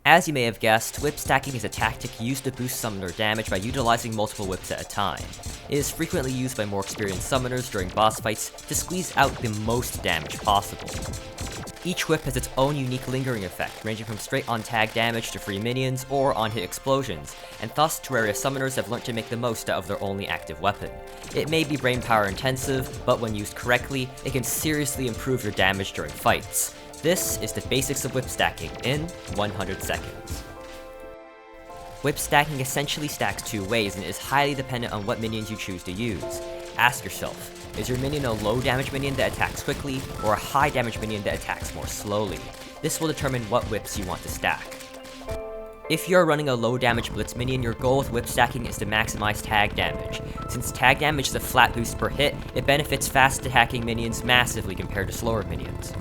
As you may have guessed, whip stacking is a tactic used to boost summoner damage by utilizing multiple whips at a time. It is frequently used by more experienced summoners during boss fights to squeeze out the most damage possible. Each whip has its own unique lingering effect, ranging from straight on tag damage to free minions or on hit explosions, and thus Terraria summoners have learned to make the most out of their only active weapon. It may be brainpower intensive, but when used correctly, it can seriously improve your damage during fights. This is the basics of whip stacking in 100 seconds. Whip stacking essentially stacks two ways and is highly dependent on what minions you choose to use. Ask yourself, is your minion a low damage minion that attacks quickly, or a high damage minion that attacks more slowly? This will determine what whips you want to stack. If you're running a low damage blitz minion, your goal with whip stacking is to maximize tag damage. Since tag damage is a flat boost per hit, it benefits fast attacking minions massively compared to slower minions.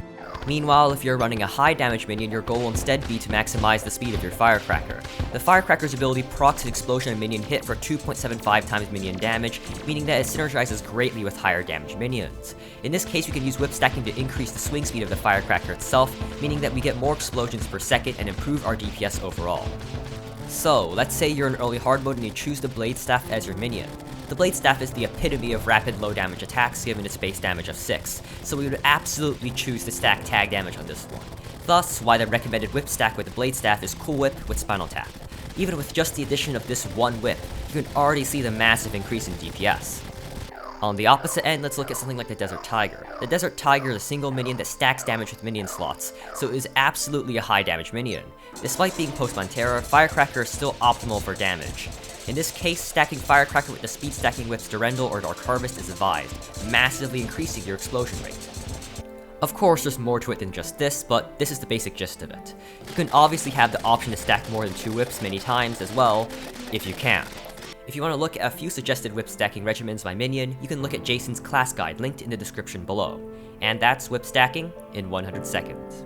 Meanwhile, if you're running a high damage minion, your goal will instead be to maximize the speed of your Firecracker. The Firecracker's ability procs an explosion and minion hit for 2.75 times minion damage, meaning that it synergizes greatly with higher damage minions. In this case, we can use whip stacking to increase the swing speed of the Firecracker itself, meaning that we get more explosions per second and improve our DPS overall. So, let's say you're in early hard mode and you choose the Blade Staff as your minion. The Blade Staff is the epitome of rapid low damage attacks given its base damage of 6, so we would absolutely choose to stack tag damage on this one. Thus, why the recommended whip stack with the Blade Staff is Cool Whip with Spinal Tap. Even with just the addition of this one whip, you can already see the massive increase in DPS. On the opposite end, let's look at something like the Desert Tiger. The Desert Tiger is a single minion that stacks damage with minion slots, so it is absolutely a high damage minion. Despite being post-Montera, Firecracker is still optimal for damage. In this case, stacking Firecracker with the speed stacking whips Durendal or Dark Harvest is advised, massively increasing your explosion rate. Of course, there's more to it than just this, but this is the basic gist of it. You can obviously have the option to stack more than 2 whips many times as well, if you can. If you want to look at a few suggested whip stacking regimens by minion, you can look at Jason's class guide linked in the description below. And that's whip stacking in 100 seconds.